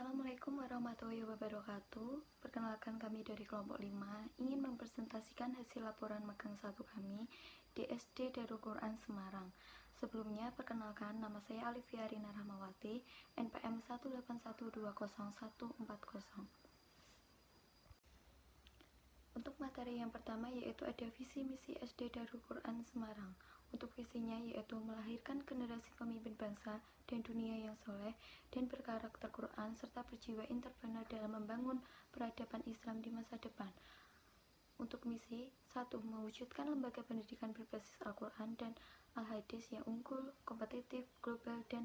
Assalamualaikum warahmatullahi wabarakatuh. Perkenalkan, kami dari kelompok 5 ingin mempresentasikan hasil laporan magang 1 kami di SD Darul Quran Semarang. Sebelumnya, perkenalkan, nama saya Alifia Rina Rahmawati, NPM 181200140. Untuk materi yang pertama yaitu ada visi misi SD Darul Quran Semarang. Untuk visinya yaitu melahirkan generasi pemimpin bangsa dan dunia yang soleh dan berkarakter Quran serta berjiwa entrepreneur dalam membangun peradaban Islam di masa depan. Untuk misi 1. Mewujudkan lembaga pendidikan berbasis Al-Quran dan Al-Hadis yang unggul, kompetitif, global, dan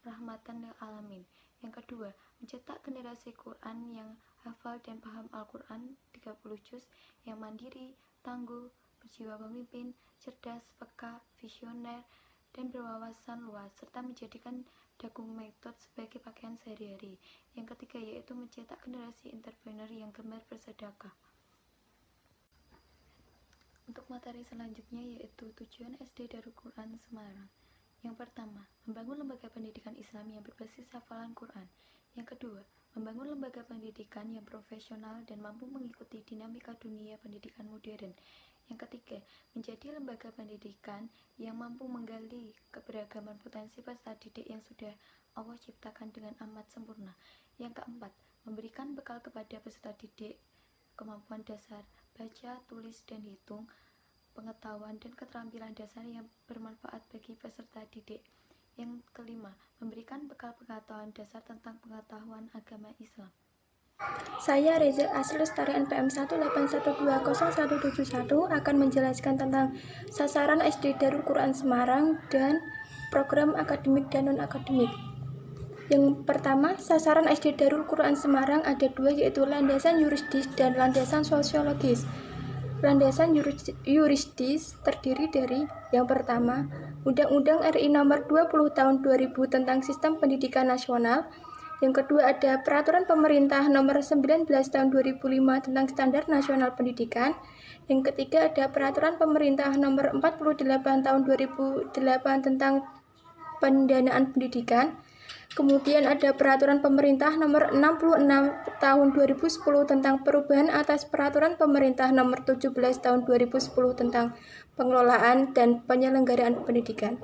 rahmatan lil alamin. Yang kedua, mencetak generasi Quran yang hafal dan paham Al-Quran 30 juz, yang mandiri, tangguh, berjiwa pemimpin, cerdas, peka, visioner, dan berwawasan luas, serta menjadikan dagu metode sebagai pakaian sehari-hari. Yang ketiga yaitu mencetak generasi entrepreneur yang gemar bersedekah. Untuk materi selanjutnya yaitu tujuan SD Darul Quran Semarang. Yang pertama, membangun lembaga pendidikan Islam yang berbasis hafalan Quran. Yang kedua, membangun lembaga pendidikan yang profesional dan mampu mengikuti dinamika dunia pendidikan modern. Yang ketiga, menjadi lembaga pendidikan yang mampu menggali keberagaman potensi peserta didik yang sudah Allah ciptakan dengan amat sempurna. Yang keempat, memberikan bekal kepada peserta didik kemampuan dasar baca, tulis, dan hitung, pengetahuan dan keterampilan dasar yang bermanfaat bagi peserta didik. Yang kelima, memberikan bekal pengetahuan dasar tentang pengetahuan agama Islam. Saya Reza Aslestari NPM 181200171 akan menjelaskan tentang sasaran SD Darul Quran Semarang dan program akademik dan non-akademik. Yang pertama, sasaran SD Darul Quran Semarang ada dua, yaitu landasan yuridis dan landasan sosiologis. Landasan yuridis terdiri dari yang pertama, Undang-Undang RI Nomor 20 Tahun 2000 tentang Sistem Pendidikan Nasional. Yang kedua ada Peraturan Pemerintah Nomor 19 Tahun 2005 tentang Standar Nasional Pendidikan. Yang ketiga ada Peraturan Pemerintah Nomor 48 Tahun 2008 tentang Pendanaan Pendidikan. Kemudian ada Peraturan Pemerintah Nomor 66 Tahun 2010 tentang perubahan atas Peraturan Pemerintah Nomor 17 Tahun 2010 tentang pengelolaan dan penyelenggaraan pendidikan.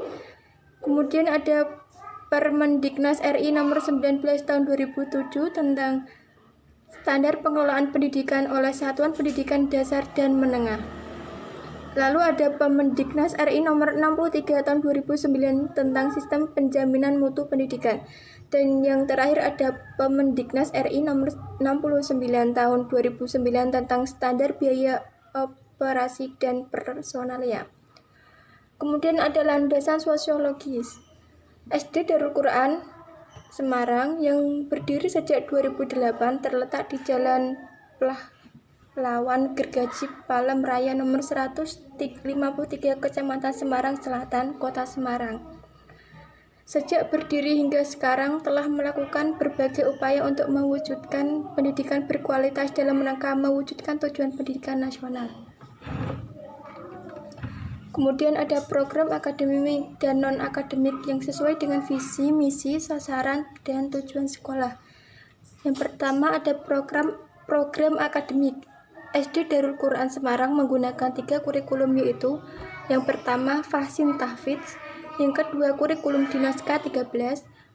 Kemudian ada Permendiknas RI Nomor 19 Tahun 2007 tentang standar pengelolaan pendidikan oleh Satuan Pendidikan Dasar dan Menengah. Lalu ada Permendiknas RI Nomor 63 Tahun 2009 tentang sistem penjaminan mutu pendidikan. Dan yang terakhir ada Permendiknas RI Nomor 69 Tahun 2009 tentang standar biaya operasi dan personalia. Kemudian ada landasan sosiologis. SD Darul Quran Semarang yang berdiri sejak 2008 terletak di Jalan Pahlawan Gergaji Palem Raya nomor 153 Kecamatan Semarang Selatan, Kota Semarang. Sejak berdiri hingga sekarang telah melakukan berbagai upaya untuk mewujudkan pendidikan berkualitas dalam rangka mewujudkan tujuan pendidikan nasional. Kemudian ada program akademik dan non-akademik yang sesuai dengan visi, misi, sasaran, dan tujuan sekolah. Yang pertama ada program akademik. SD Darul Quran Semarang menggunakan 3 kurikulum, yaitu yang pertama Fahsin Tahfidz, yang kedua kurikulum Dinaska 13,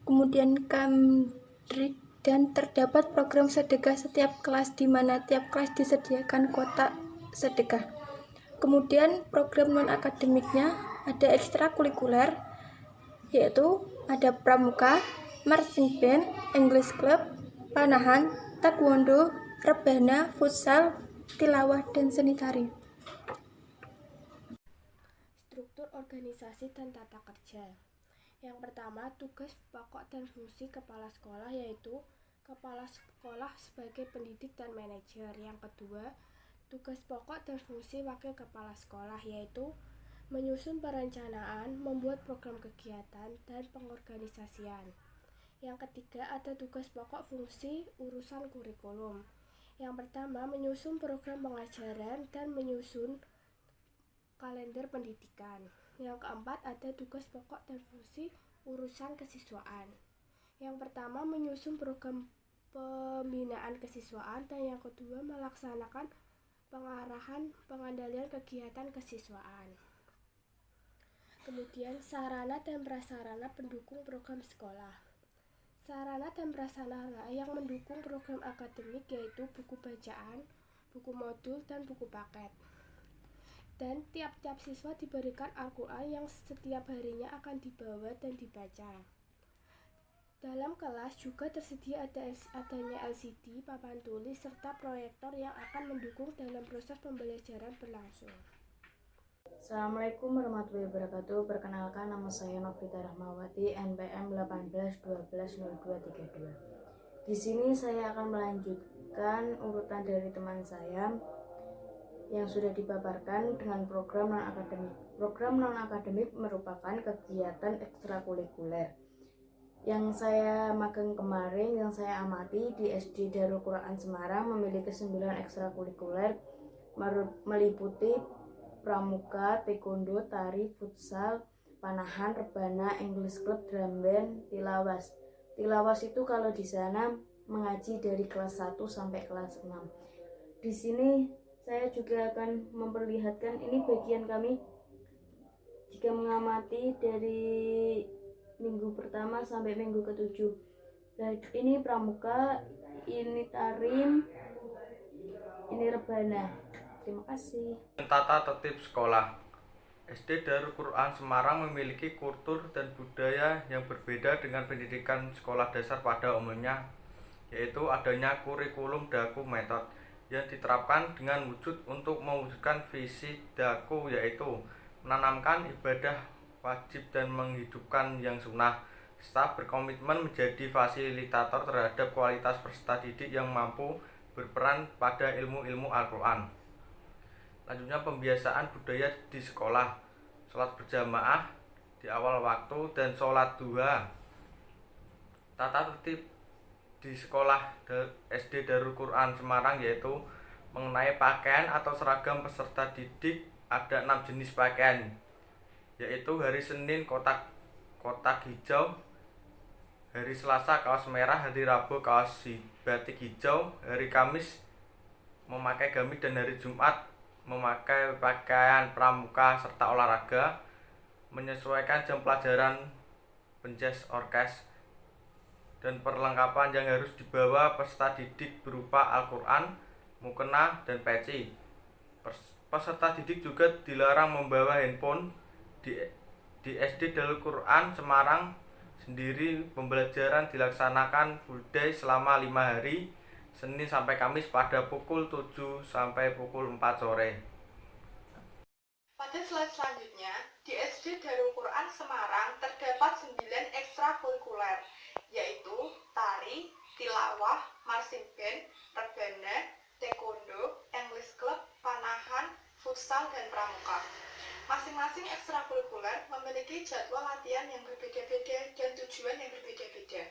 kemudian Kamdrik, dan terdapat program sedekah setiap kelas di mana tiap kelas disediakan kotak sedekah. Kemudian program non-akademiknya ada ekstrakurikuler, yaitu ada pramuka, marching band, English club, panahan, taekwondo, rebana, futsal, tilawah, dan seni tari. Struktur organisasi dan tata kerja. Yang pertama, tugas pokok dan fungsi kepala sekolah, yaitu kepala sekolah sebagai pendidik dan manajer. Yang kedua, tugas pokok dan fungsi wakil kepala sekolah, yaitu menyusun perencanaan, membuat program kegiatan, dan pengorganisasian. Yang ketiga, ada tugas pokok fungsi urusan kurikulum. Yang pertama, menyusun program pengajaran dan menyusun kalender pendidikan. Yang keempat, ada tugas pokok dan fungsi urusan kesiswaan. Yang pertama, menyusun program pembinaan kesiswaan, dan yang kedua melaksanakan pengarahan pengendalian kegiatan kesiswaan. Kemudian sarana dan prasarana pendukung program sekolah. Sarana dan prasarana yang mendukung program akademik yaitu buku bacaan, buku modul, dan buku paket. Dan tiap-tiap siswa diberikan Al-Quran yang setiap harinya akan dibawa dan dibaca. Dalam kelas juga tersedia adanya LCD, papan tulis, serta proyektor yang akan mendukung dalam proses pembelajaran berlangsung. Assalamualaikum warahmatullahi wabarakatuh. Perkenalkan, nama saya Novita Rahmawati, NPM 18120232. Di sini saya akan melanjutkan urutan dari teman saya yang sudah dipaparkan dengan program non-akademik. Program non-akademik merupakan kegiatan ekstrakurikuler yang saya magang kemarin, yang saya amati di SD Darul Quran Semarang memiliki 9 ekstrakurikuler meliputi pramuka, taekwondo, tari, futsal, panahan, rebana, English club, drum band, tilawas. Tilawas itu kalau di sana mengaji dari kelas 1 sampai kelas 6. Di sini saya juga akan memperlihatkan ini bagian kami jika mengamati dari minggu pertama sampai minggu ke-7. Ini pramuka, ini tarim, ini rebana. Terima kasih. Tata tertib sekolah. SD Darul Quran Semarang memiliki kultur dan budaya yang berbeda dengan pendidikan sekolah dasar pada umumnya, yaitu adanya kurikulum daku metode yang diterapkan dengan wujud untuk mewujudkan visi daku, yaitu menanamkan ibadah wajib dan menghidupkan yang sunnah, serta berkomitmen menjadi fasilitator terhadap kualitas peserta didik yang mampu berperan pada ilmu-ilmu Al-Quran. Selanjutnya, pembiasaan budaya di sekolah, sholat berjamaah di awal waktu dan sholat duha. Tata tertib di sekolah SD Darul Quran Semarang yaitu mengenai pakaian atau seragam peserta didik. Ada 6 jenis pakaian, yaitu hari Senin kotak hijau, hari Selasa kaos merah, hari Rabu kaos batik hijau, hari Kamis memakai gamis, dan hari Jumat memakai pakaian pramuka serta olahraga, menyesuaikan jam pelajaran penjas orkes, dan perlengkapan yang harus dibawa peserta didik berupa Al-Quran, mukena, dan peci. Peserta didik juga dilarang membawa handphone. Di SD Darul Quran Semarang sendiri pembelajaran dilaksanakan full day selama 5 hari, Senin sampai Kamis pada pukul 7 sampai pukul 4 sore. Pada slide selanjutnya, di SD Darul Quran Semarang terdapat 9 ekstrakurikuler, yaitu tari, tilawah, marching band, rebana, taekwondo, English club, panahan, futsal, dan pramuka. Masing-masing ekstrakurikuler memiliki jadwal latihan yang berbeda-beda dan tujuan yang berbeda-beda.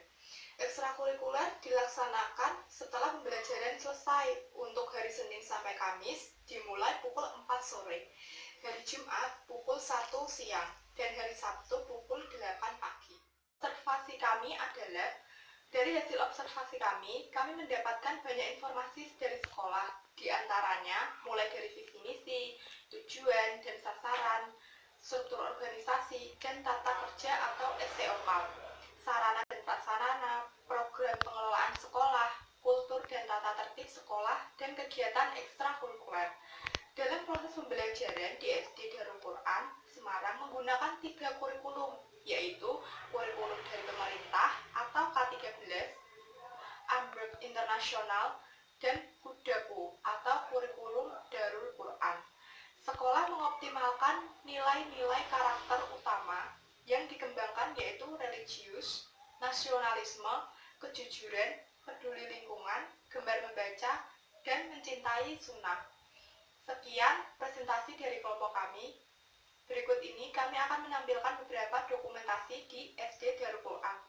Ekstrakurikuler dilaksanakan setelah pembelajaran selesai untuk hari Senin sampai Kamis dimulai pukul 4 sore, hari Jumat pukul 1 siang, dan hari Sabtu pukul 8 pagi. Observasi kami adalah, dari hasil observasi kami mendapatkan banyak informasi dari sekolah, di antaranya mulai dari visi misi, tujuan dan sasaran, struktur organisasi, dan tata kerja atau STOK, sarana dan prasarana, program pengelolaan sekolah, kultur dan tata tertib sekolah, dan kegiatan ekstrakurikuler. Dalam proses pembelajaran di SD Darul Quran Semarang menggunakan 3 kurikulum, yaitu kurikulum dari pemerintah atau K13, Ambruk Internasional, dan Kudaku atau kurikulum Darul Quran. Sekolah mengoptimalkan nilai-nilai karakter utama yang dikembangkan, yaitu religius, nasionalisme, kejujuran, peduli lingkungan, gemar membaca, dan mencintai sunnah. Sekian presentasi dari kelompok kami. Berikut ini kami akan menampilkan beberapa dokumentasi di SD Darul Quran.